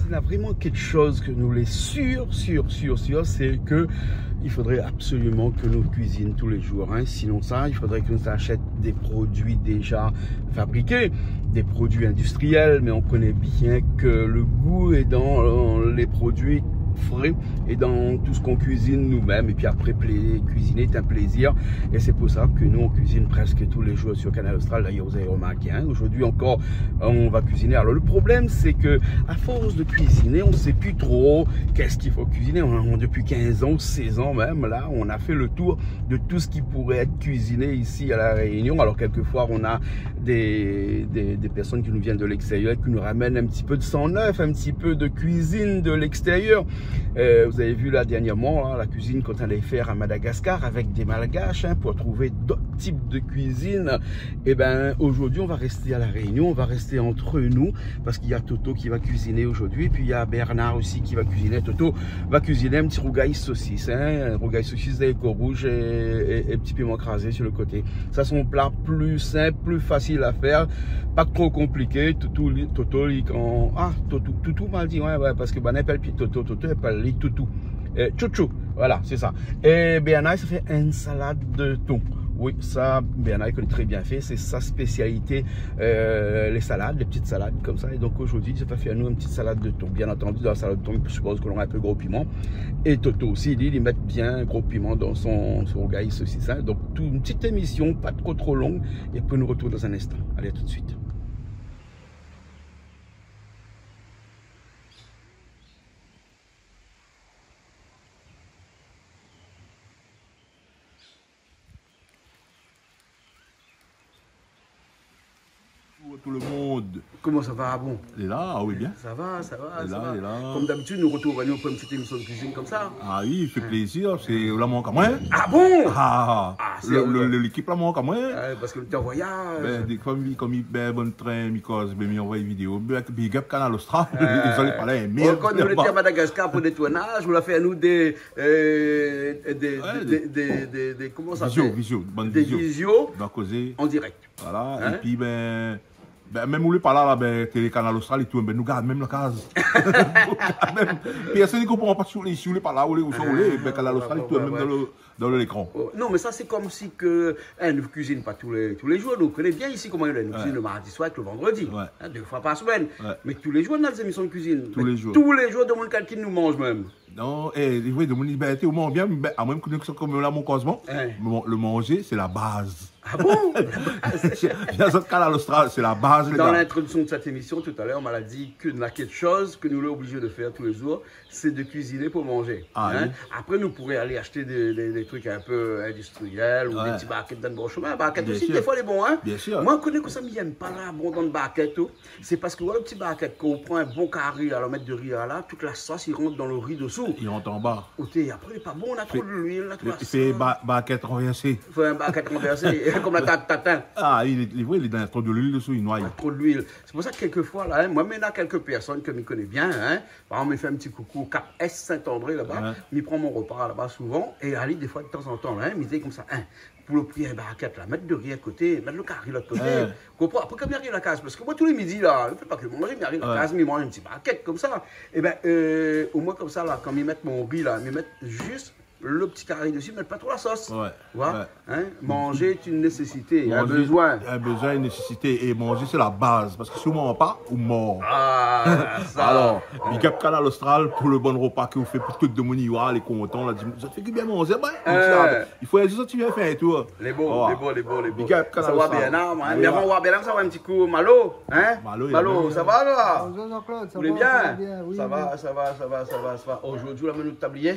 s'il y a vraiment quelque chose que nous les sûr, c'est que il faudrait absolument que nous cuisinions tous les jours. Hein. Sinon ça, il faudrait que nous achètions des produits déjà fabriqués, des produits industriels, mais on connaît bien que le goût est dans les produits frais et dans tout ce qu'on cuisine nous-mêmes. Et puis après, cuisiner est un plaisir. Et c'est pour ça que nous, on cuisine presque tous les jours sur Canal Austral. D'ailleurs, vous avez remarqué, hein, aujourd'hui encore, on va cuisiner. Alors, le problème, c'est que à force de cuisiner, on ne sait plus trop qu'est-ce qu'il faut cuisiner. Depuis 15 ans, 16 ans même, là, on a fait le tour de tout ce qui pourrait être cuisiné ici à La Réunion. Alors, quelquefois, on a des personnes qui nous viennent de l'extérieur, qui nous ramènent un petit peu de sang neuf, un petit peu de cuisine de l'extérieur. Vous avez vu là dernièrement la cuisine qu'on allait faire à Madagascar avec des malgaches pour trouver d'autres types de cuisine. Et ben aujourd'hui on va rester à La Réunion, on va rester entre nous parce qu'il y a Toto qui va cuisiner aujourd'hui et puis il y a Bernard aussi qui va cuisiner. Toto va cuisiner un petit rougail saucisse, un rougail saucisse d'éco rouge et petit piment écrasé sur le côté. Ça c'est son plat plus simple, plus facile à faire, pas trop compliqué. Toto quand Toutou m'a dit ouais parce que ben appelle puis Toto appelle les Toutou. Chouchou, voilà, c'est ça. Et Bernard, ça fait une salade de thon. Oui, ça, Bernard connaît très bien fait. C'est sa spécialité, les salades, les petites salades comme ça. Et donc aujourd'hui, ça va faire nous une petite salade de thon. Bien entendu, dans la salade de thon, je suppose que l'on a un peu gros piment. Et Toto aussi, il met bien gros piment dans son rougail saucisse. Donc, une petite émission, pas trop longue. Et puis nous retrouver dans un instant. Allez, à tout de suite. Tout le monde. Comment ça va? Bon. Il est là, ah oui, bien. Ça va. Il est là. Comme d'habitude, nous retrouvons pour une petite émission de cuisine comme ça. Ah oui, il fait plaisir. C'est la manque à moi. Ah bon? L'équipe la manque à moi. Parce que le temps voyage. Comme il est bon train, il envoie une vidéo. Big up Canal Austral. Ils ont parlé. Mais quand nous étions à Madagascar pour des tournages, vous l'avez fait à nous des comment ça s'appelle? Des visios en direct. Voilà. Et puis même où les pas là, Télé Canal Austral et tout, nous gardons même la case. Personne ne comprend pas si vous les pas là, où les Canal Austral et tout, même dans l'écran. Non, mais ça, c'est comme si que nous ne cuisinons pas tous les jours. Nous connaissons bien ici comment il est. Nous cuisinons le mardi soir et le vendredi. 2 fois par semaine. Mais tous les jours, on a des émissions de cuisine. Tous les jours, de mon qui nous mange même. Non, de mon liberté, au moins bien, à moins que nous sommes comme là, mon cosmo. Le manger, c'est la base. Ah bon? Canal Austral, c'est la base. Dans l'introduction de cette émission, tout à l'heure, on m'a dit qu'il y a quelque chose que nous sommes obligés de faire tous les jours, c'est de cuisiner pour manger. Oui. Après, nous pourrions aller acheter des trucs un peu industriels ou des petits barquettes dans le bon chemin. Barquettes aussi, des fois, les bons. Hein? Bien sûr. Moi, je connais que ça ne m'aime pas là, bon, dans le barquette. C'est parce que le petit barquette, quand on prend un bon carré à la mettre de riz là, toute la sauce, il rentre dans le riz dessous. Il rentre en bas. Après, il n'est pas bon, on a trop de l'huile. Il fait barquette renversée. Il fait un barquette renversé. Comme la tatin. Ah, il est dans trop de l'huile dessous, il noie. Trop de l'huile. C'est pour ça que quelquefois, là, moi, il y a quelques personnes que je connais bien. Hein. Par exemple, il fait un petit coucou au Cap S Saint-André là-bas. Il prend mon repas là-bas souvent. Et Ali, des fois, de temps en temps, là, il me dit comme ça, pour le prix, un barquette, là, mettre de riz à côté, mettre le carré de l'autre côté. Après, comme il arrive à la case, parce que moi, tous les midis, là, je ne fais pas que manger, il arrive à la case, il mange un petit barquette comme ça. Et bien, au moins comme ça, là, quand ils mettent mon riz, là, ils mettent juste le petit carré dessus, mais pas trop la sauce. Hein? Manger est une nécessité, un besoin. Un besoin, une nécessité. Et manger, c'est la base. Parce que si on ne mange pas, on mord. Ça. Alors, Big Up Canal Austral pour le bon repas que vous faites pour tout le monde, les contents. Ça fait que bien manger. Il faut juste que tu viens faire un tour. Les beaux. Big Up Canal Austral. Ça va bien, mais avant de voir bien, ça va un petit coup. Malo, hein? Malo, ça va là? Bonjour Jean-Claude, ça va bien? Ça va. Aujourd'hui, la menu de tablier?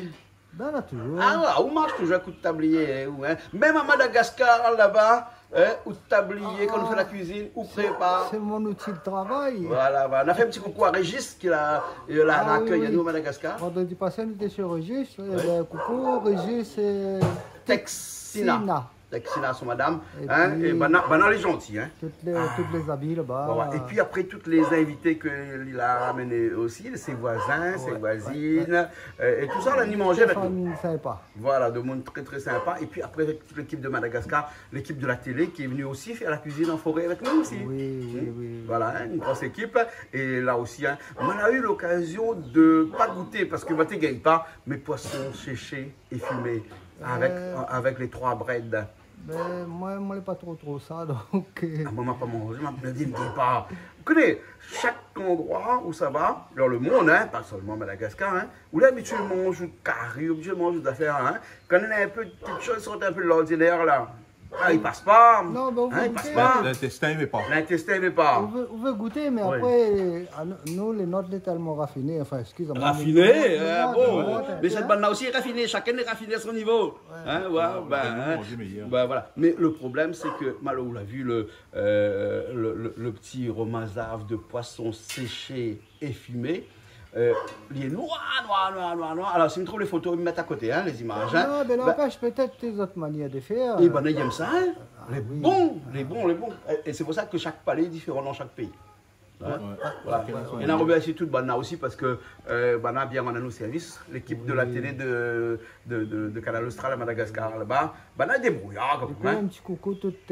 Ben là, toujours. On mange toujours un coup de tablier. Hein. Même à Madagascar, là-bas, ou de tablier, quand on fait la cuisine, ou prépare. C'est mon outil de travail. Voilà. On a fait un petit coucou à Régis, qui l'a accueilli à nous à Madagascar. Vendredi passé, on était chez Régis. Coucou, Régis, c'est Texina. la destination madame. Et Hein, puis- et Bana est gentil. Hein. Toutes les habits là-bas. Voilà. Et puis après, toutes les invités qu'il a ramenés aussi, ses voisins, ses voisines, et tout ça, on a ni mangé avec nous. famille sympa. Voilà, de monde très très sympa. Et puis après, avec toute l'équipe de Madagascar, l'équipe de la télé qui est venue aussi faire la cuisine en forêt avec nous aussi. Oui. Voilà, hein, une grosse équipe. Et là aussi, hein, on a eu l'occasion de pas goûter parce que moi, tu ne gagnes pas, mais poissons séchés et fumés avec les 3 breads. Ben, moi, je n'ai pas trop ça, donc... Ah, moi, je pas mangé, je me dis, ne gagne pas. Vous connaissez, chaque endroit où ça va, dans le monde, hein, pas seulement Madagascar, hein, où l'habitude mange du carré, l'habitude mange des affaires, hein, quand on a un peu de petites choses qui sortent un peu de l'ordinaire, là, ah, il passe pas. Non, ben, Hein, il passe pas. L'intestin, mais pas. L'intestin ne pas. On veut goûter, mais Oui. après, nous, les nôtres, sont tellement raffinés. Enfin, excusez-moi. Raffiné, bon. mais cette bande-là aussi est raffinée, chacun est raffiné à son niveau. Hein, ouais, voilà. Mais le problème, c'est que, Malo, on l'a vu, le petit romazave de poisson séché et fumé, il est noir. Alors, si je me trouve les photos, ils me mettent à côté, hein, les images. Hein. Non, mais n'empêche, peut-être des autres manières de faire. Et ben, ils aiment ça, hein. Les oui. bons. Et c'est pour ça que chaque palais est différent dans chaque pays. Hein? Voilà. Et on a remercié toute Bana aussi parce que Bana a bien rendu nos services. L'équipe de la télé de Canal Austral à Madagascar là-bas, Bana est débrouillard Et comme puis, hein. un petit coucou toute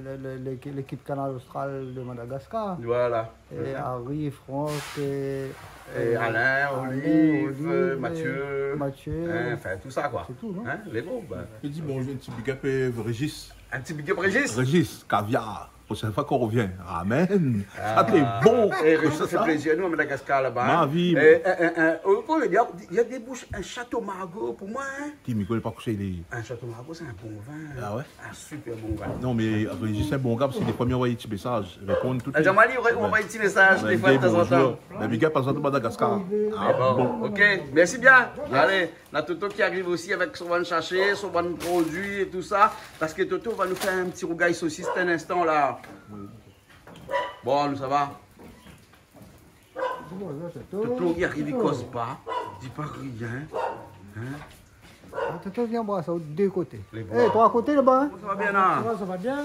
l'équipe Canal Austral de Madagascar. Voilà. Et Harry, Franck, Et Alain, Olive, Mathieu. Hein, enfin tout ça quoi. C'est tout, non? Hein, les bons. Ben. Je dis bonjour, un petit big up Régis. Un petit big up Régis. Régis, caviar. Prochaine fois qu'on revient. Amen. Ça t'est bon. Et Régis, ça fait plaisir, nous à Madagascar là-bas. Ma hein. vie. Il y a des bouches, un château Margaux pour moi. Hein. Qui ne connaît pas coucher les. Un château Margaux, c'est un bon vin. Ah ouais? Un super bon vin. Non, mais Régis, c'est un bon gars parce que des fois, il envoie des petits messages. Répondre tout de suite. Jean-Marie, on va un petit message des fois de temps en temps. Mais big up à Madagascar. Ah bon, ok, merci bien. Allez, la Toto qui arrive aussi avec son bon sachet, son bon produit et tout ça. Parce que Toto va nous faire un petit rougail saucisse un instant là. Bon, nous ça va. Toto, il arrive, il cause pas. Il dit pas rien. Toto vient boire ça de 2 côtés. Les bons. Eh, 3 côtés là-bas. Ça va bien là. Ça va bien?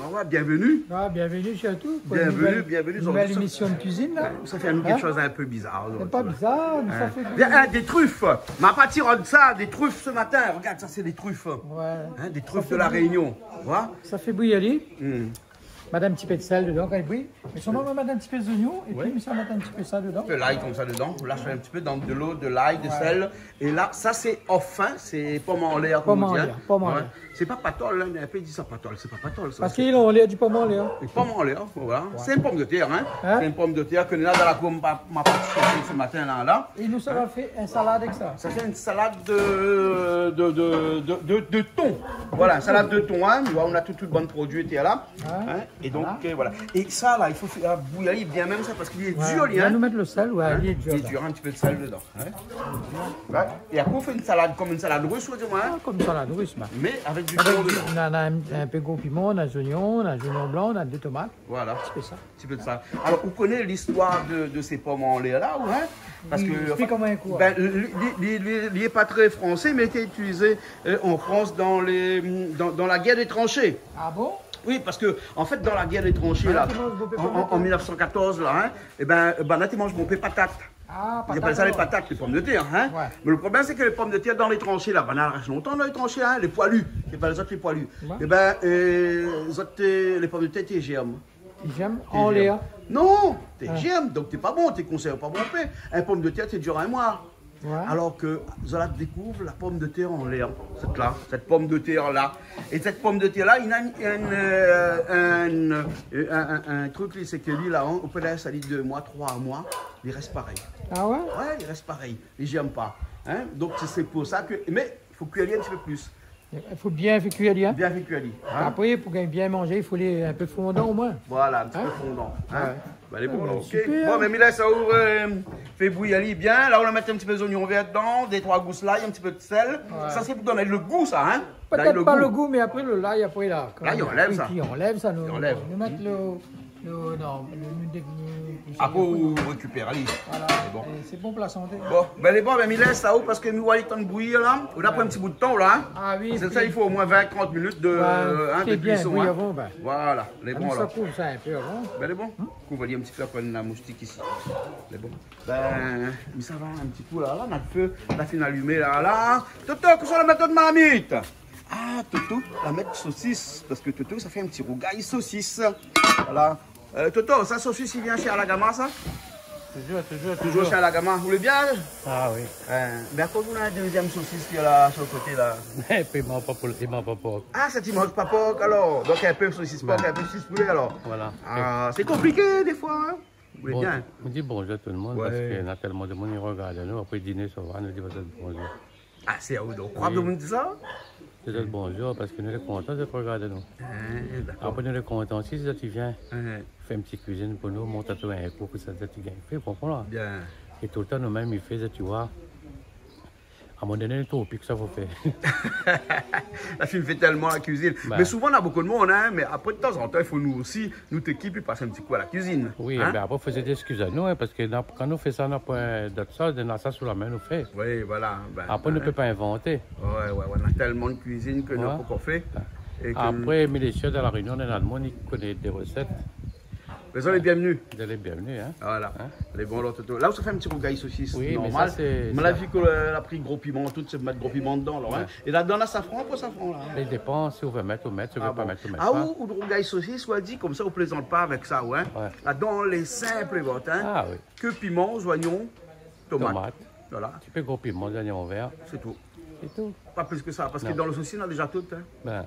On va, bienvenue. Ah, bienvenue surtout. pour Bienvenue, une bienvenue. nouvelle émission de cuisine là. Ça fait quelque chose d'un peu bizarre. C'est pas bizarre, mais ça fait Bien, des truffes. Ma partie de ça, des truffes ce matin. Regarde, ça c'est des truffes. Ouais. Hein, des truffes de la Réunion. Tu vois? Ça fait bouillir. Hmm. Madame un petit peu de sel dedans quand il bouille. Mais son nom va mettre un petit peu d'oignon et puis ça va mettre un petit peu ça dedans. De l'ail comme ça dedans. Là, je fais un petit peu dans de l'eau, de l'ail, de sel. Et là, ça c'est off, hein, c'est pomme en l'air. Pomme comme on en dit, hein. l'air, pomme en l'air. C'est pas patol, hein, un peu il dit ça patol, c'est pas patol. Ça, Parce c'est- qu'ils ont l'air du pomme en l'air. Et pomme en l'air, voilà. C'est une pomme de terre, hein. Hein? C'est une pomme de terre que nous, là, dans la cour, m'a pas cherché ce matin, là. Et nous, ça va faire un salade avec ça. Ça fait une salade de thon. Voilà, une salade de thon, hein. On a tout bon produit était là. Hein. Et donc, voilà. Et ça, là, il faut faire bouillir bien même ça parce qu'il est dur, Il va hein. nous mettre le sel, ouais, il est dur. Il est là. dur, un petit peu de sel dedans. Hein. Ouais. Et après, on fait une salade comme une salade russe, dis-moi, hein. Ah, comme une salade russe, bah. Mais avec du Avec thon du- dedans. on a un peu de piment, on a des oignons, on a des oignons blancs, on a des tomates. Voilà. C'est ça. Un petit peu de ça. Alors, vous connaissez l'histoire de ces pommes en lait là, ouais? Parce Oui, que. explique-moi un coup, Ben, il n'est pas très français, mais il était utilisé en France dans la guerre des tranchées. Ah bon? Oui, parce que, en fait, dans la guerre des tranchées, là, en 1914, là, hein, et ben, là, tu manges mon patate. Ah, Ils appellent ça les patates, les pommes de terre, hein. Ouais. Mais le problème, c'est que les pommes de terre dans les tranchées, là, ben, elles restent longtemps dans les tranchées, hein, les poilus. Et ben, les autres, les poilus. Ouais. Et ben, les pommes de terre, t'es germes. J'aime en l'air. Non, t'es germe, donc t'es pas bon, t'es conservé pas bon pain. Un pomme de terre, t'es dur un mois. Ouais. Alors que Zola découvre la pomme de terre en l'air, cette pomme de terre là. Et cette pomme de terre là, il a un truc, c'est que lui là, on peut la laisser 2 mois, 3 mois, il reste pareil. Ah ouais? Ouais, il reste pareil, il j'aime pas. Hein? Donc c'est pour ça que, mais il faut cuire un petit peu plus, Il faut bien faire cuire, hein? bien fait cuire. Hein? Après, pour bien manger, il faut les un peu fondant au moins. Voilà, un petit Hein? peu fondant. Hein? Ouais. Bah, les bons, Ouais, là, ok. super. Bon, mais Mila, ça ouvre, fait bouillir bien. Là, on va mettre un petit peu d'oignon vert dedans, des 3 gousses l'ail, un petit peu de sel. Ça, c'est pour donner le goût, ça, hein. D'ail, Peut-être pas le goût, mais après le l'ail, après là. L'ail, on enlève ça. On enlève ça. Nous On enlève. mettre le Après, vous récupérez. Voilà. Bon. Et c'est bon pour la santé. Bon, ben les bons, ben, il laisse ça où parce que nous voyons tant de bruit là. On a pris un petit bout de temps là. Ah oui. C'est ça, il faut au moins 20-30 minutes de, de bien, cuisson. oui, Hein. avant, ben. Voilà, les bons Ça là. couvre ça un peu avant. Ben les bons. On va dire un petit peu après la moustique ici. Les bons. Ben, mais ça va un petit coup là. Là, on a le feu. La fin allumée là. Là. Toto, que soit la méthode marmite. Ah, Toto, la mettre saucisse. Parce que Toto, ça fait un petit rougail saucisse. Voilà. Toto, ça saucisse, il vient chez Alagama, ça? Toujours chez Alagama. Vous voulez bien? Ah oui. Mais à quoi vous avez la deuxième saucisse qui est là, sur le côté là? Et puis, il m'a pas porc. Ah, ça tu manges pas porc alors? Donc un peu saucisse porc, un peu saucisse poulet alors? Voilà. Ah, c'est compliqué des fois, hein? Vous voulez Bon, bien? on dit bonjour à tout le monde Ouais. parce qu'il y en a tellement de monde qui regarde nous. Après le dîner, ça va, on nous dit peut-être bonjour. Ah, c'est à vous donc. Crois que vous me dites ça? Peut-être bonjour parce que nous sommes contents de te regarder nous. D'accord. Après, nous sommes contents aussi si tu viens. Fais une petite cuisine pour nous, monte à toi un coup, que ça tu gagnes. Fais, comprends là. Bien. Et tout le temps, nous-mêmes, il fait, tu vois. À un moment donné, tout que ça faut faire. La fille fait tellement la cuisine. Bah. Mais souvent, on a beaucoup de monde, hein. Mais après, de temps en temps, il faut nous aussi, nous t'équiper, passer un petit coup à la cuisine. Oui, hein? ben après, il faut des excuses à nous, hein, parce que quand nous faisons ça, on n'a pas d'autre chose, on a ça sous la main, nous fait. Oui, voilà. Ben, Après, on ne peut pas inventer. Ouais, on a tellement de cuisine que nous Ouais. n'avons pas encore fait. Et que... Après, mais les chefs de la réunion, on a le monde qui connaît des recettes. Mais ça, les bienvenus. Vous êtes les bienvenus, hein. Voilà. Hein? Les bons là, Toto. Là où ça fait un petit rougail saucisse Oui, mais normal. ça, c'est- Mais la vie qu'elle a pris gros piment, tout, c'est mettre gros piment dedans. Là, hein. Ouais. Et là-dedans, là, safran, pas safran là. Les dépenses, si vous voulez mettre, vous mettez, si vous ne Ah, voulez pas bon. mettre, vous mettez Ah, pas. ou de rougail saucisse, soit dit, comme ça, on plaisante pas avec ça, ouais. Ouais. Là-dedans, les simples votes, hein. Ah oui, Que piment, oignon, tomate. tomate, Voilà, tu peux gros piment, oignon vert, c'est tout. c'est tout. Pas plus que ça, parce que Non. dans le saucisse, on a déjà tout. Hein. Ben,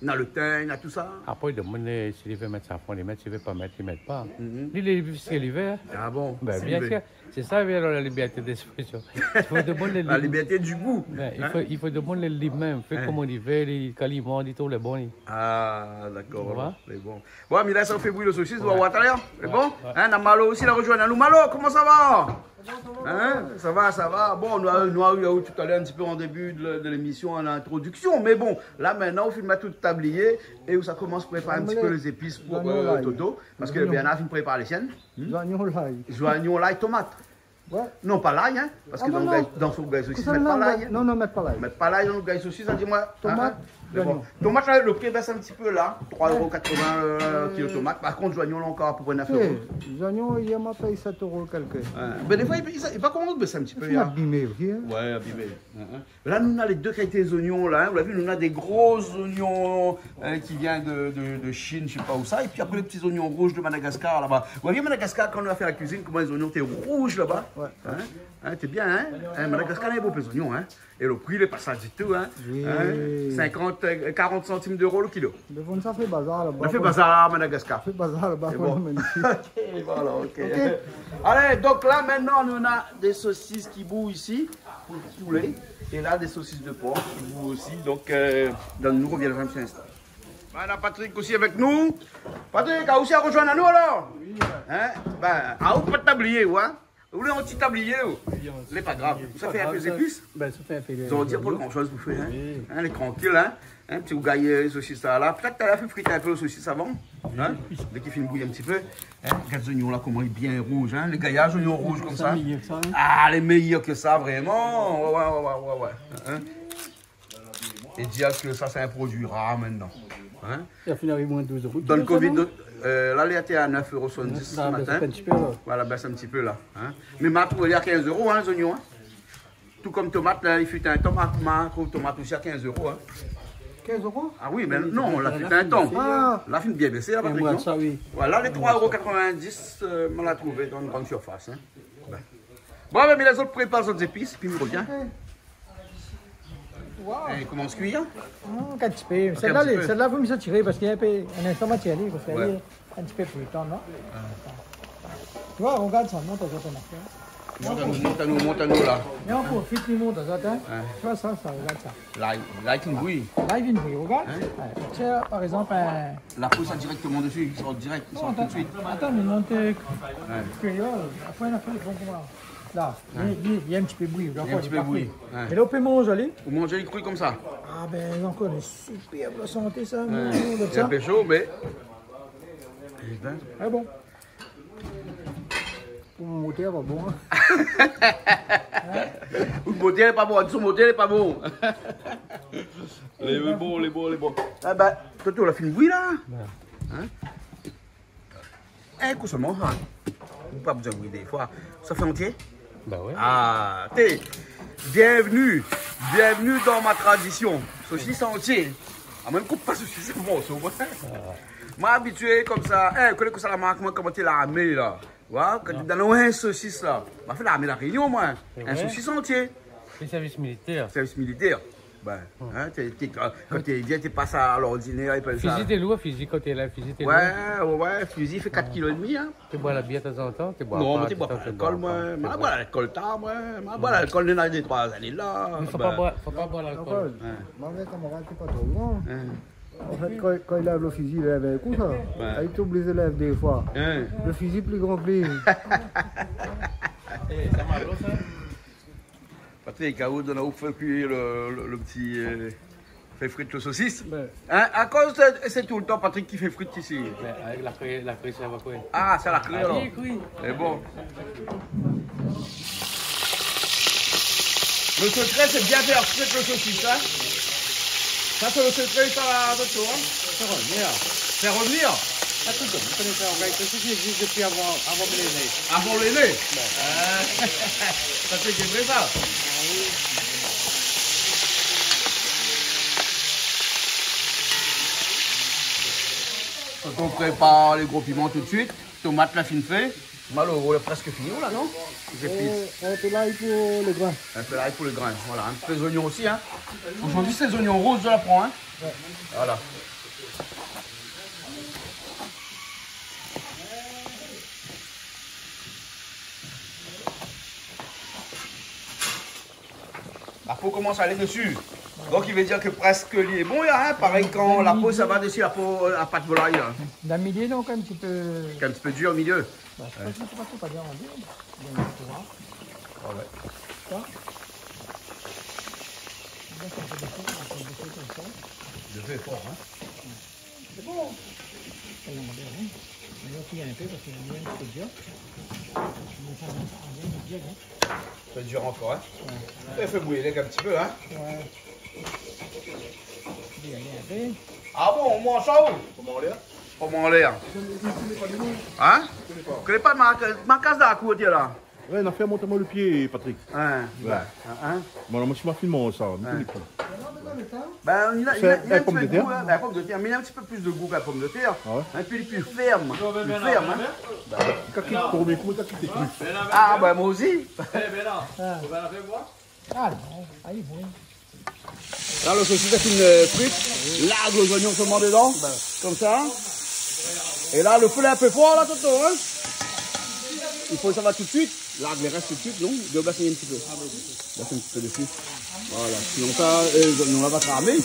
On a le thym, on a tout ça. après, il demande s'il veut mettre ça, il met, s'il ne veut pas mettre, il ne met pas. Mhm. C'est l'hiver. Ah bon? Ben, c'est bien l'hiver. sûr, c'est ça la liberté d'expression. Il faut demander La liberté du goût. ben, hein. il faut demander lui-même, fait Hein. comme on dit, les caliments, dit tout le bon. Ah, d'accord. Ça va? C'est bon. Bon, mais là, ça fait bouillir le saucisse, on va Ouais. voir tout à l'heure. C'est bon? Ouais. Hein, on a Malo aussi, la rejoindre. Nous, Malo, comment ça va? Hein? Ça va, ça va. Bon, nous avons eu tout à l'heure un petit peu en début de l'émission, en introduction. Mais bon, là maintenant, on filme tout le tablier et où ça commence à préparer un petit peu les épices pour Toto. Parce que bien, on prépare les siennes. Joignons l'ail. Joignons l'ail, tomate. Ouais. Non, pas l'ail, hein. Parce que Ah, non, non. dans son gaz saucisse, Ça, mettre pas l'ail. hein. Non, non, mettre pas l'ail. Mettre pas l'ail dans le gaz saucisse, ça dis-moi. Tomate, C'est bon. joignon. Tomate, là, le prix baisse un petit peu là. 3,80 € kilo de tomate. Par contre, joignons là encore à peu près 9 €. Joignons, il m'a payé 7 € quelques. Mais des fois, il va comment baisser un petit peu. C'est Hein. abîmé aussi. Hein. Ouais, abîmé. Là, nous, on a les deux qualités d'oignons là. Vous l'avez vu, nous, on a des gros oignons qui viennent de Chine, je sais pas où ça. Et puis après, les petits oignons rouges de Madagascar là-bas. Vous voyez, Madagascar, quand on a fait la cuisine, comment les oignons étaient rouges là-bas. Ouais. T'es bien, hein? Madagascar, il y a beaucoup les oignons, hein? Et le prix, il est pas ça du tout, hein? Oui. 40 centimes d'euros le kilo. Mais bon, ça fait bazar là-bas. On a fait bazar à Madagascar. Ça fait bazar là-bas. C'est bon. Bon. Ok, voilà, ok. Allez, donc là, maintenant, on a des saucisses qui bouent ici, pour le poulet. Et là, des saucisses de porc qui bouent aussi. Donc, nous reviendrons un petit instant. On a Patrick aussi avec nous. Patrick, a aussi à rejoindre à nous alors? Oui. Hein? Ben, à où pas de tablier, ouais? Vous voulez un petit tablier? C'est pas grave. Ça fait un peu d'épices? Ben, ça fait un peu Ils ont dire pour le grand chose vous faites, hein? Hein, les tranquilles, hein? Un petit rougail, les saucisses là. Peut-être que tu as fait friter un peu les saucisses avant. Hein? Dès qu'il finit de bouillir un petit peu. Hein? Regarde les oignons là, comment ils sont bien rouges. Hein? Les gaillages, oignons rouges comme ça. Ah, les meilleurs que ça, vraiment. Ouais. Hein? Et dire que ça, c'est un produit rare maintenant. Hein? Ça finit avec moins de 12 €. Dans le Covid, là, il était à 9,70 € ce matin. un petit peu, là. Voilà, baisse un petit peu là. Hein? Mais ma trouvé à 15 €, hein, les oignons. Hein? Tout comme tomate, là, il fut un tomate, ma trouve tomate aussi à 15 €. Hein? 15 €? Ah oui, mais non, là, fut un temps. Ah. Là, fin bien baissé, là, Patrick, non? Ça, oui. Voilà, les 3,90 €, on l'a trouvé dans une grande surface. Hein? Ben. Bon, mais les autres préparent les autres épices, puis on revient. Et comment on se cuit, hein? Un petit peu. petit peu. Celle-là, vous me tirez parce qu'il y a un instant matière libre. Il faut Ouais. faire un petit peu plus de temps, non? Tu vois, regarde ça, monte à ça, Monte à nous, là. Mais on profite, il monte à ça, hein? Tu vois ça, regarde ça. Là, il bouille. Là, il vient de briller, regarde. Ouais. Tiens, par exemple, un... La peau, ça directement dessus, il sort direct, il sort tout de suite. Attends, mais monte cueilleur. Après, on a fait le bon comment? Là, il y a un petit peu bouilli. Il y a un petit peu bouilli. Mais là, on peut manger, allez. Vous mangez les crues comme ça. Ah ben, encore une superbe santé, ça. C'est un peu chaud, mais. Ah bon. moteur pas bon. Le moteur n'est pas bon, son moteur n'est pas bon. Les bons. Ah ben, toi, tu as fait une bouille là? Hein? Eh, seulement ça. Pas besoin de bouille des fois. Ça fait entier? Bah ouais. Ah, bienvenue dans ma tradition. Saucisse entier. Ah, même coupe pas saucisse, c'est bon, c'est bon. Moi, habitué comme ça. Eh, connais que ça la marque, moi, comment tu l'as amené là? Quand tu donnes un saucisse là, je fais la réunion, moi. Un saucisse entier. Le service militaire. Service militaire. Ben, hein, quand tu viens, tu passes à l'ordinaire, ils peuvent ça. Fusil, t'es lourd, fusil, quand t'es là, fusil, t'es lourd. Ouais, fusil fait 4,5 kg. Hein. Tu bois la bière de temps en temps? Non, mais tu bois pas l'alcool, moi. Je bois l'alcool tard, moi. Je bois l'alcool dans les 3 années là. Il faut pas boire l'alcool. Mon camarade, c'est pas trop grand. En fait, quand il lève le fusil, il lève un coup, ça. Il t'oublie de lève des fois. Le fusil plus grand que lui. Ça marche, ça? Patrick, à où on a fait cuire le petit fait frites de saucisse. Hein? À cause c'est tout le temps Patrick qui fait frites ici. Avec la crée, ça va quoi? Ah, c'est la crée alors. Oui. C'est bon. Le secret, c'est bien faire frites le saucisse, hein? Ça, c'est le secret, ça, attention, hein? Faire revenir. Ah, tout ça, vous connaissez ça, le saucisse existe depuis avant l'aîné. Avant l'aîné? Ça fait vrai ça? On prépare les gros piments tout de suite. Tomate la fine fait. Malheureux, est presque fini là, non? Un peu l'ail pour le grain. Un peu l'ail pour le grain. Voilà, un peu les oignons aussi. Hein. Aujourd'hui, c'est les oignons roses, je la prends. Hein. Ouais. Voilà. La peau commence à aller dessus. Donc il veut dire que presque il est bon, hein, pareil quand la peau ça va dessus, la pâte volaille. D'un milieu, donc un petit peu. Un petit peu dur au milieu. Bah, je ne sais pas bien rendu. Ah ouais. Ça. Le feu est fort, hein. C'est bon. On va tirer un peu parce qu'il y a un peu dur. Ça dure encore, hein. Ouais. Il fait bouillir un petit peu, hein. Ouais. Ah bon, on mange ça où? Comment on l'air? Comment on l'air? Hein? Tu connais pas ma case d'à côté là? Ouais, on a fait monter le pied, Patrick. Hein? Ouais. Bon, moi, je suis filmé ça. Ben, il a un petit peu de goût, la pomme de terre, mais il a un petit peu plus de goût que la pomme de terre. Un peu plus ferme. Plus ferme, hein? Ah, ben moi aussi. Ah non, allez, bon. Là, le saucisse est une frite. Là, les oignons seulement dedans. Comme ça. Et là, le feu est un peu fort, là, Toto. Hein? Il faut que ça va tout de suite. Là, il reste tout de suite, non? Il doit basser un petit peu. Basser un petit peu dessus. Voilà. Sinon, ça, les oignons là va cramer.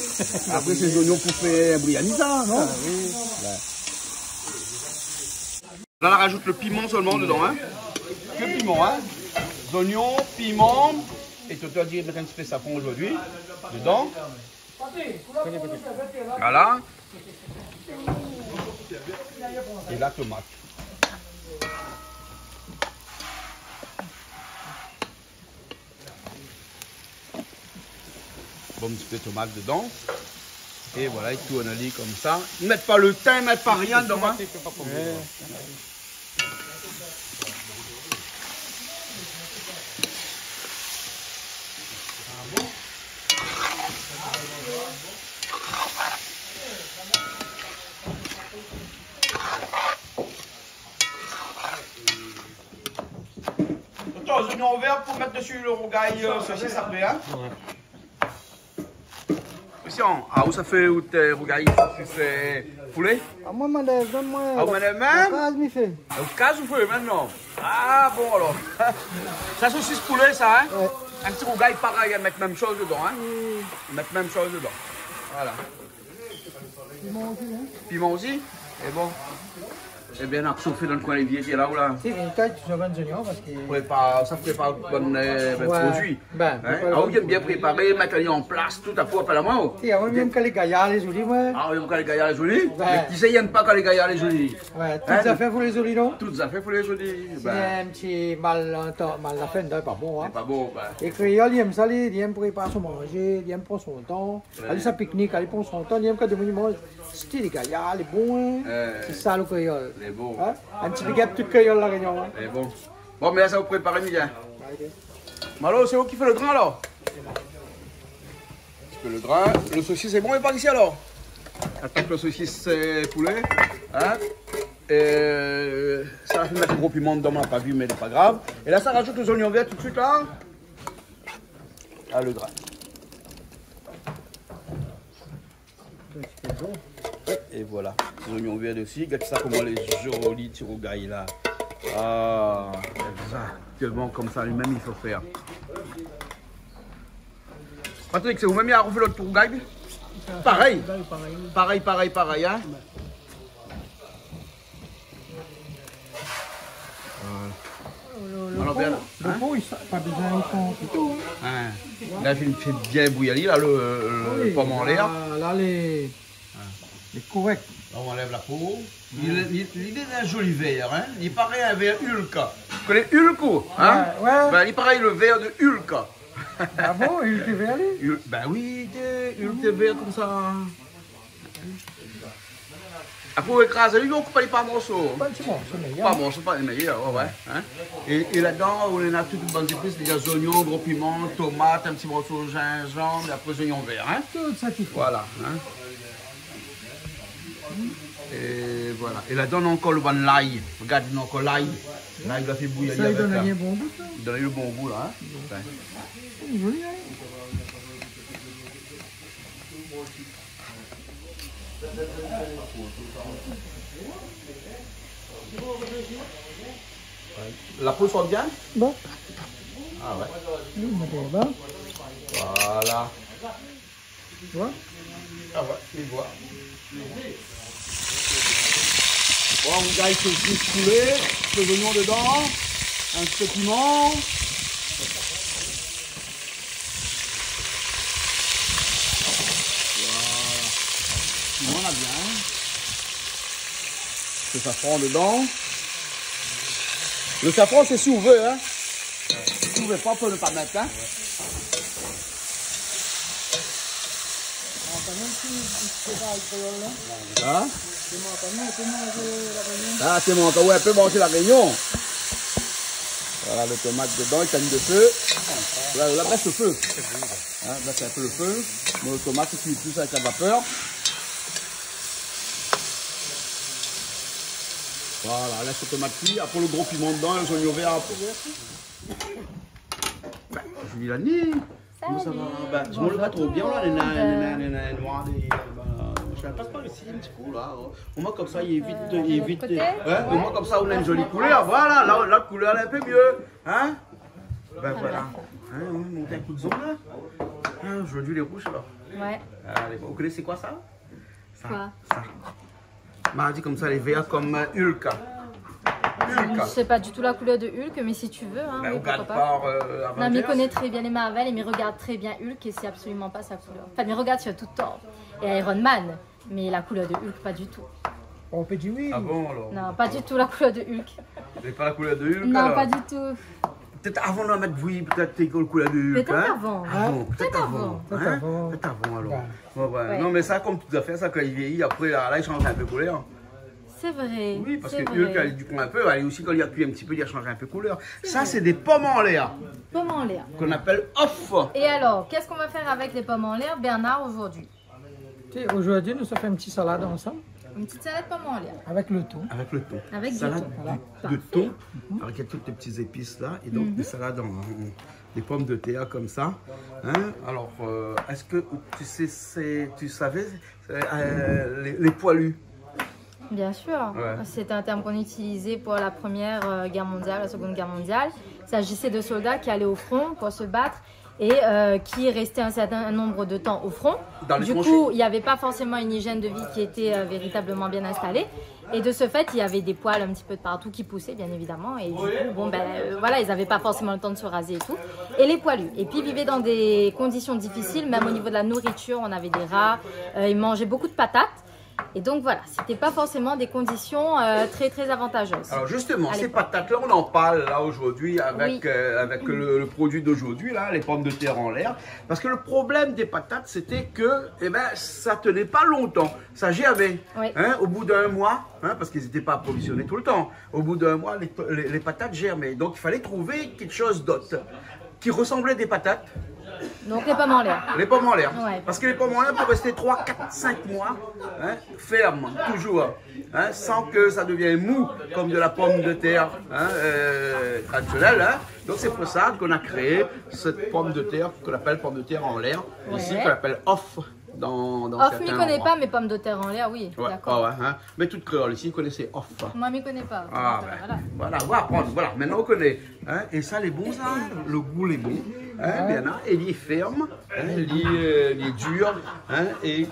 Après, ces oignons pour faire un bouillani, ça, non? Ouais. Là, on rajoute le piment seulement dedans, hein? Que piment, hein? Les oignons, piment. Et Toto a dit mettre un petit peu de safran aujourd'hui. Dedans. Voilà. Et la tomate. Bon, un petit peu de tomate dedans. Et voilà, et tout on a dit comme ça. Ne mettent pas le thym, ne mettent pas rien dedans. Hein. Les oignons verts pour mettre dessus le rougail saucisse après, hein? Christian, où ça fait où tes rougail c'est poulet? Ah, moi, donne-moi. Ah, vous m'avez même? Case, m'y fait. Au cas où vous faites maintenant? Ah, bon alors. Ça saucisse poulet, ça, hein? Ouais. Un petit rougail pareil, mettre même chose dedans, hein? Mettre même chose dedans. Voilà. Piment aussi, hein? Piment aussi? Et bon. Eh bien, on a chauffé dans le coin l'évier qui est là ou là. Si, une taille, tu as bonnes oignons parce que. Ça prépare bon produit. Ben, ah oui, bien préparé, mettre en place tout à fait après la main. Si, on aime quand les gaillards, les jolis, ouais. Ah, on aime quand les gaillards, les jolis. Ben. Mais qui sait, il n'aime pas quand les gaillards, les jolis. Ouais, toutes les affaires pour les jolis, non? Toutes les affaires pour les jolis. C'est un petit mal la peine, c'est pas bon, hein. C'est pas beau, ben. Les créoles, ils aiment ça, ils aiment préparer son manger, ils aiment prendre son temps. Aller sa pique-nique, aller prendre son temps, ils aiment quand ils mangent. C'est les gaillards, les bons, hein. C'est ça le créole. C'est beau. Hein? Un petit peu de toute créole la réunion. Hein? C'est bon. Bon, mais là, ça vous prépare bien. Malo, c'est vous qui fait le grain alors? Parce que le grain, le saucisse est bon et par ici alors? Attends que le saucisse poulet. Hein? Ça va mettre un gros piment dedans, on n'a pas vu, mais c'est pas grave. Et là, ça rajoute les oignons verts tout de suite là. Ah, le grain. Et voilà, les oignons verts aussi. Regarde ça, comment les jolis tirougailles là. Ah, exactement comme ça, lui-même il faut faire. Patrick, c'est vous-même qui avez refait l'autre tirougaille? Pareil. Pareil, hein? Le pot, il n'a pas besoin autant plutôt. Là, il fait bien bouillir, là, le pomme en l'air. Là, les corrects. On enlève la peau. Il est un joli vert, hein? Il paraît un vert Hulka. Tu connais Hulko, hein? Ouais. Ben, il paraît le vert de Hulka. Ah bon, il était vert, lui? Ben oui, Hulk est vert comme ça. Après, on écrase, lui, on coupe les pas morceaux. Pas un petit morceau, meilleur. Pas morceaux, pas les meilleurs, ouais. Hein? Et là-dedans, on a toutes les bonnes épices, des oignons, gros piment, tomates, un petit morceau de gingembre, et après, les oignons verts, hein? Tout ça qu'il faut. Voilà, hein? Et voilà. Et là-dedans, on a encore le bon l'ail. Regarde, il y a encore l'ail. L'ail, il a fait bouillir. Ça, il donne un bon goût, ça? Il donne le bon goût, là. Hein? C'est joli, hein? La peau sort bien? Bon. Ah ouais. Bon. Voilà. Tu vois? Ah ouais, il voit. Bon, on gagne ce juste poulet, les oignons dedans, un petit piment. Voilà. Piment, on a bien. Le safran dedans. Le safran, c'est si on veut, hein. Si on veut pas, on peut ne pas mettre, hein. Ah, c'est mon ouais, peut manger la réunion. Voilà le tomate dedans, il t'a mis de feu. Là, baisse le feu. Hein, baisse un peu le feu. Le tomate, c'est cuit plus avec la vapeur. Voilà, laisse le tomate cuit. Après le gros piment dedans, les oignons verts après. Julie Lani. Comment ça va? Ben, je ne mange pas trop bien là, les nains noirs. Je ne passe pas ici un petit coup là. Au moins comme ça, il évite. Ouais, au moins comme ça, on a une jolie couleur. Voilà, là, la couleur elle est un peu mieux. Hein? Ben voilà. Hein, on va monter un coup de zone là. Hein, aujourd'hui les rouges alors. Ouais. Allez, vous connaissez quoi ça? Quoi? Ça. Mardi comme ça, les verts comme Hulk. Je sais pas du tout la couleur de Hulk, mais si tu veux, hein, Ben, oui, on regarde pourquoi pas. par Non, mais il connaît très bien les Marvel et il regarde très bien Hulk et c'est absolument pas sa couleur. Enfin, il regarde sur tout tort. Et Iron Man, mais la couleur de Hulk, pas du tout. On peut dire oui. Ah bon alors? Non, pas du tout la couleur de Hulk. Vous n'avez pas la couleur de Hulk? Non, alors? pas du tout. Peut-être avant de mettre oui, peut-être t'es la couleur de Hulk. Peut-être hein? avant. Ah bon, peut-être avant. Peut-être Hein? avant. Peut-être avant alors. Ouais. Ouais. Ouais. Non mais ça comme tout à fait, ça quand il vieillit, après là il change un peu de couleur. C'est vrai. Oui, parce c'est que vrai. Hulk elle du coup un peu, elle aussi quand il a cuit un petit peu, il a changé un peu de couleur. Ça c'est des pommes en l'air Pommes en l'air. qu'on appelle off. Et alors, qu'est-ce qu'on va faire avec les pommes en l'air, Bernard, aujourd'hui? Aujourd'hui, nous avons fait une petite salade ensemble Une petite salade pommes en l'air. avec le thon. Avec le thon. Avec du salade thon. Voilà. de thon, avec toutes les petites épices là, et donc des salades des pommes de terre comme ça. Hein? Alors, est-ce que tu savais les poilus? Bien sûr. Ouais. C'est un terme qu'on utilisait pour la Première Guerre mondiale, la Seconde Guerre mondiale. Il s'agissait de soldats qui allaient au front pour se battre et qui restait un certain nombre de temps au front. Du coup, il n'y avait pas forcément une hygiène de vie qui était véritablement bien installée. Et de ce fait, il y avait des poils un petit peu de partout qui poussaient, bien évidemment. Et du coup, bon, voilà, ils n'avaient pas forcément le temps de se raser et tout. Et les poilus. Et puis, ils vivaient dans des conditions difficiles, même au niveau de la nourriture. On avait des rats, ils mangeaient beaucoup de patates. Et donc voilà, c'était pas forcément des conditions très très avantageuses. Alors justement, ces patates-là, on en parle là aujourd'hui avec, avec le produit d'aujourd'hui, là, les pommes de terre en l'air. Parce que le problème des patates, c'était que ça tenait pas longtemps, ça germait. Hein, au bout d'un mois, hein, parce qu'ils n'étaient pas approvisionnés tout le temps, au bout d'un mois, les patates germaient. Donc il fallait trouver quelque chose d'autre qui ressemblait à des patates. Donc les pommes en l'air. Les pommes en l'air. Ouais. Parce que les pommes en l'air peuvent rester 3, 4, 5 mois, hein, fermes, toujours, hein, sans que ça devienne mou comme de la pomme de terre hein, traditionnelle. Hein. Donc c'est pour ça qu'on a créé cette pomme de terre qu'on appelle pomme de terre en l'air, ici qu'on appelle off. Off, je ne connais pas, mais pommes de terre en l'air, oui. Ouais, d'accord. Ouais, hein. Mais toute créole ici, vous connaissez off. Moi, je ne connais pas. Ah, voilà, on va apprendre. Voilà, maintenant on connaît. Hein. Et ça, les bons, ça, le goût, les bons. Hein, bien, hein. Et il est ferme, hein, il est dur, hein, et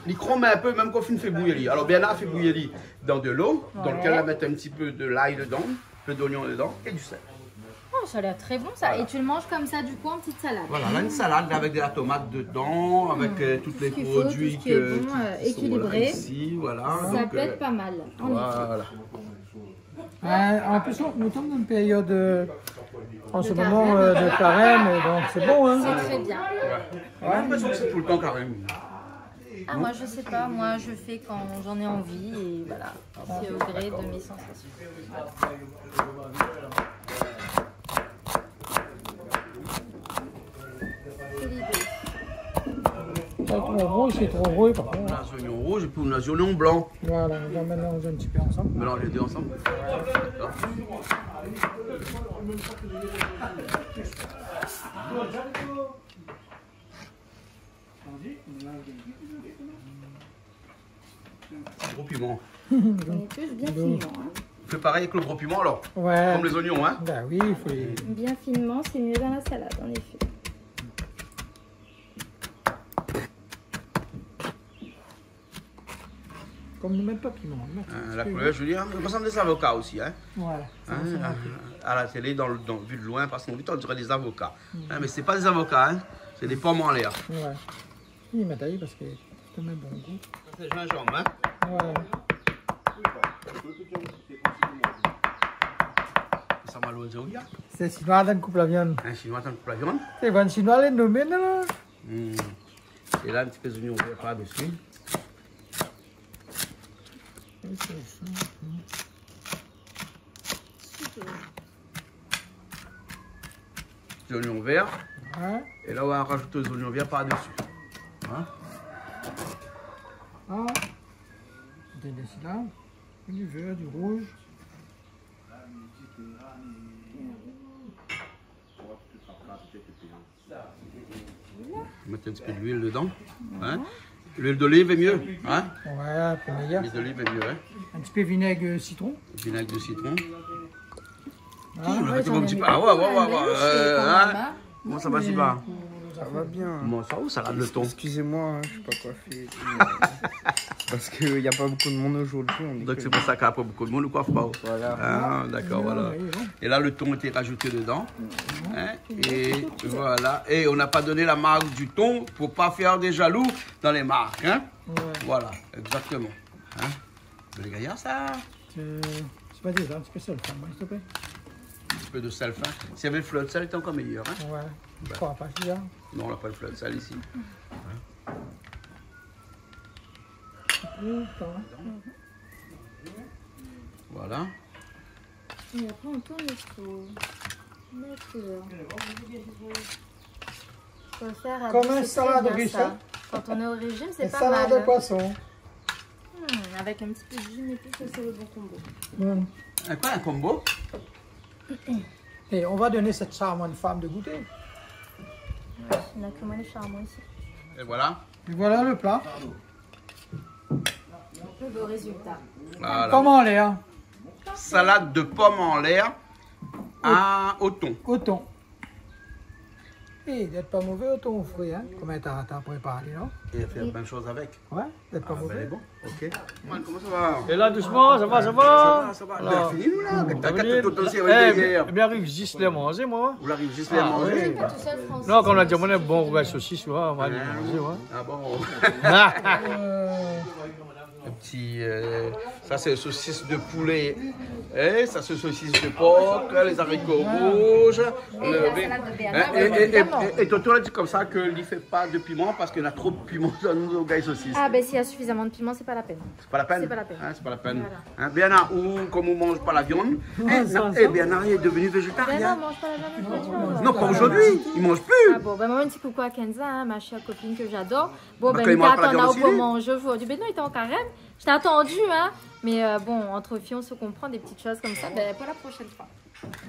il crome un peu, même quand on fait bouillir. Alors, bien là, on fait bouillir dans de l'eau, dans lequel on va mettre un petit peu de l'ail dedans, un peu d'oignon dedans et du sel. Oh, ça a l'air très bon ça. Voilà. Et tu le manges comme ça du coup en petite salade. Voilà, là une salade avec de la tomate dedans, avec tous les produits qui est bon, équilibré. Ici, voilà. Ça peut être pas mal. Voilà. En plus, nous sommes dans une période en ce moment de carême, donc c'est bon. Hein. C'est très bien. J'ai l'impression que c'est tout le temps carême. Ah, moi je sais pas, moi je fais quand j'en ai envie et voilà, c'est au gré de mes sensations. C'est trop rouge, c'est trop rouge par contre. On a les oignons rouges et puis on a les oignons blancs. Voilà, on va mélanger un petit peu ensemble. Mélanger les deux ensemble. Gros piment. On est tous bien finement. Hein. On fait pareil avec le gros piment alors. Ouais. Comme les oignons, hein. Bah oui, il faut les... Bien finement, c'est mieux dans la salade, en effet. Comme ne mettre pas piment. La couleur, je veux dire, ça ressemble à des avocats aussi, hein. Voilà. Hein, à la télé, vu de loin, parce qu'on dit on dirait des avocats. Hein, mais c'est pas des avocats, hein. C'est des pommes en l'air. Ouais. Il m'a taillé parce que c'est un bon goût. C'est gingembre, hein. Ouais. Ça m'a l'osé au gars. C'est chinois dans le couple la viande. Un chinois dans le couple la viande. C'est bon chinois les nommés là. Et là, un petit peu d'oignon vert par-dessus. Des oignons verts. Ouais. Et là, on va rajouter les oignons verts par-dessus. Hein? Ah. Des là. Du vert, du rouge. Mettre un petit peu d'huile dedans. Hein? L'huile d'olive est mieux. Hein? Ouais, c'est meilleur. L'huile d'olive est mieux. Hein? Un petit peu vinaigre citron. Vinaigre de citron. Ah, ouais, un petit peu. Ah ouais. Comment ça va, si bas? Ça va bien. Bon, ça va, salade le thon. Excusez-moi, je suis pas coiffé. Parce qu'il n'y a pas beaucoup de monde aujourd'hui. Donc c'est pour ça qu'il n'y a pas beaucoup de monde, ne coiffe pas. Voilà. Ah, d'accord, voilà. Et là, le thon était rajouté dedans. Hein? Et voilà. Et on n'a pas donné la marque du thon pour ne pas faire des jaloux dans les marques. Hein? Ouais. Voilà, exactement. Hein? Les gaillards, ça? C'est pas des un petit peu sel, s'il te plaît. Un petit peu de sel fin. S'il y avait le fleur de sel, c'était encore meilleur. Hein? Ouais. Je crois pas, c'est bien. Non, on n'a pas le fleur de sel ici. Hein? Voilà. Et après, on tourne le four. Faut faire à comme un salade de riche. Quand on est au régime, c'est pas salade mal. de poisson. Avec un petit peu de gin et tout, ça c'est le bon combo. Quoi, un combo? Et on va donner cette charmante femme de goûter. Ouais, il n'y a que moi les charmants ici. Et voilà. Et voilà le plat. Le beau résultat. Voilà. Pommes en l'air. Salade de pommes en l'air au thon. Au thon. Et d'être pas mauvais au ton fruit, hein? Combien t'as préparé, non? Et faire plein de choses avec. Ouais, d'être pas mauvais. Bon, ok. Comment ça va? Et là, doucement, ça va? Ça va. Alors, fini, nous, là. T'as tout aussi hier. Eh bien, arrive juste les manger, moi. Vous l'arrivez juste à manger? Non, comme on a dit, on est bon, rougail saucisse, on va aller manger, ouais. Ah bon? Un petit, ça c'est saucisse de poulet, et ça c'est saucisse de porc, les haricots rouges, et Toto a dit comme ça qu'il ne fait pas de piment parce qu'il y a trop de piment dans nos gars saucisses. Ah ben s'il y a suffisamment de piment, c'est pas la peine. C'est pas la peine? C'est pas la peine. Ah, c'est pas la peine. Voilà. Hein, Bernard, ou comme on mange pas la viande, Bernard est devenu végétarien. Bernard mange pas la viande. Non, pas aujourd'hui, il mange plus. Ah bon, ben moi un petit coucou à Kenza, hein, ma chère copine que j'adore. Bon ben quand il il mange pas la t'attend viande là aussi, pour lui manger aujourd'hui. Ben non, il était en carême. Je t'ai attendu, hein. Mais bon, entre filles, on se comprend des petites choses comme ça. Ben pour la prochaine fois.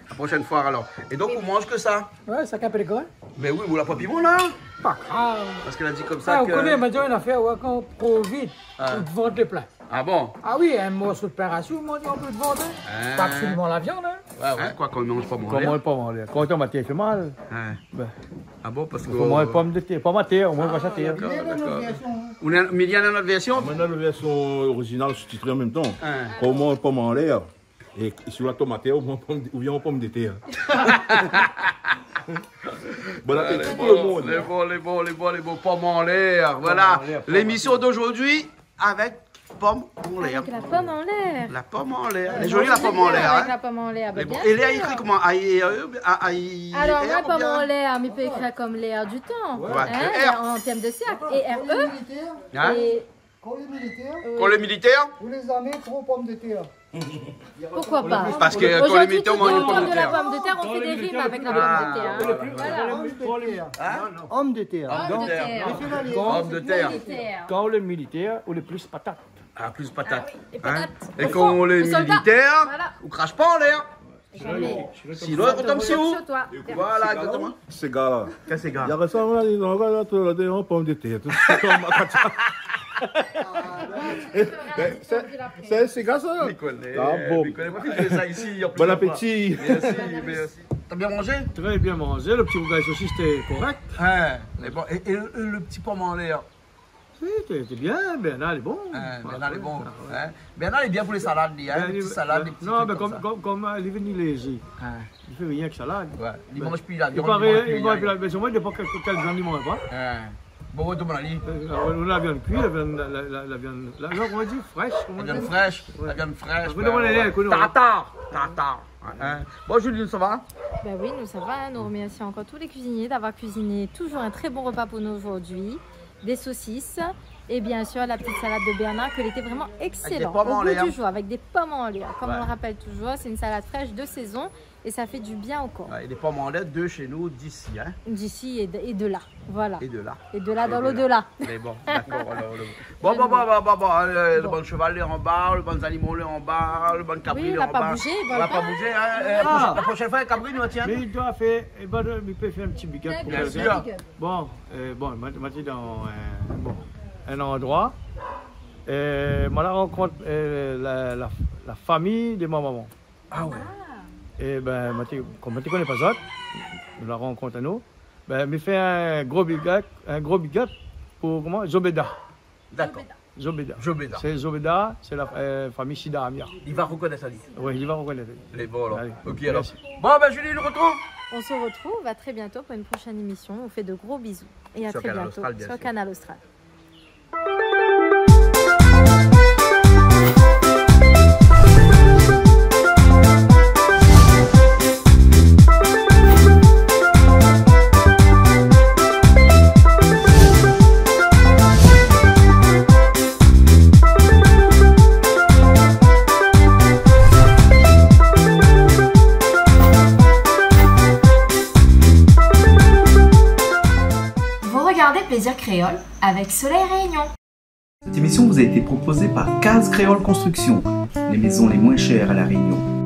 La prochaine fois alors. Et donc on mange que ça? Ouais, ça capricorne. Mais oui, vous l'avez pas piment là? Pas grave. Parce qu'elle a dit comme ça Ah, que... on connaît, on m'a dit une affaire, ouais, quand on trop vite, on te vend des plats. Ah bon? Ah oui, un morceau de pain rassis, on m'a dit on peut te vendre. Pas absolument la viande, hein. Ouais. Quoi qu'on ne mange pas manger? Comment on peut manger? Quand on m'a fait mal. Ah bon, parce que... On mange pomme de terre, pas ma terre, on mange pas sa terre. Mais il y a une autre version? Maintenant, la version originale sous-titrée en même temps. Comment pomme en l'air et sur la tomate ou bien en pomme de terre. Bon appétit tout le monde. Les bons pommes en l'air. Voilà l'émission d'aujourd'hui avec pomme en l'air. Avec la pomme en l'air. La pomme en l'air. Elle est jolie la pomme en l'air. Avec la pomme en l'air. Et Léa écrit comment? Alors moi, pomme en l'air, mais il peut écrire comme l'air du temps. En termes de cercle. Et RE. Et... Quand les militaires, Quand les militaires? vous les amenez trop pommes de terre. Pourquoi pas? Parce que quand les militaires mangent une pomme de de la terre. pomme de terre, on fait des rimes avec la pomme de terre. Homme de terre. Pomme de terre. Quand les militaires ou les plus patates. Ah, plus patates. Les patates. Et quand les militaires, Voilà. on crache pas en l'air. Sinon, on tombe sur vous. toi. Voilà, exactement. Ces gars-là. Qu'est-ce que c'est, gars? Il y a récemment, ils ont regardé en pomme de terre. C'est ces gars, ça? Ah bon. Ça ici. Bon appétit. Merci. T'as bien mangé? Très bien mangé, le petit rougail saucisse c'était correct. Et le petit pomme en l'air? C'était bien, Bernard est bon. Bernard est bon. Bernard est bien pour les salades, des petites salades, des petits non, mais trucs comme comme il est venu léger. Il fait rien que salade. il mange plus la Il viande. mange plus la viande. Moi, il n'y a pas quel viande il mange pas. Bon, tout le monde a dit. La viande cuite, la viande. On va dire fraîche. La viande fraîche. La viande fraîche. Tartare. Bon, Julie, ça va? Ben oui, nous ça va. Nous remercions encore tous les cuisiniers d'avoir cuisiné toujours un très bon repas pour nous aujourd'hui. Des saucisses et bien sûr la petite salade de Bernard qui était vraiment excellente au goût du jour avec des pommes en l'air. Comme on le rappelle toujours, c'est une salade fraîche de saison et ça fait du bien au corps. Et des pommes en l'air de chez nous, d'ici. D'ici et de là, voilà. Et de là. Et de là dans l'au-delà. Mais bon, d'accord. Bon, le bon cheval est en bas, le bon animal est en bas, le bon cabri est en bas. Il va pas bouger, il va pas bouger. La prochaine fois, le cabri nous tient. Mais il doit faire, il peut faire un petit big up pour quelqu'un. Bon, maintenant dans un endroit, moi la rencontre la famille de ma maman. Ah ouais. Et ben, comme tu connais pas ça, nous la rencontre à nous. Ben, me fait un gros big up pour comment? Zobeda. D'accord. Zobeda. C'est Zobeda, c'est la famille Sida Amia. Il va reconnaître ça. Oui, il va reconnaître. Les bons alors. Allez, ok alors. merci. Bon ben Julie, nous retrouve. On se retrouve à très bientôt pour une prochaine émission. On fait de gros bisous et à très bientôt sur Canal Austral. Plaisir Créole avec Soleil Réunion. Cette émission vous a été proposée par Case Créole Construction, les maisons les moins chères à La Réunion.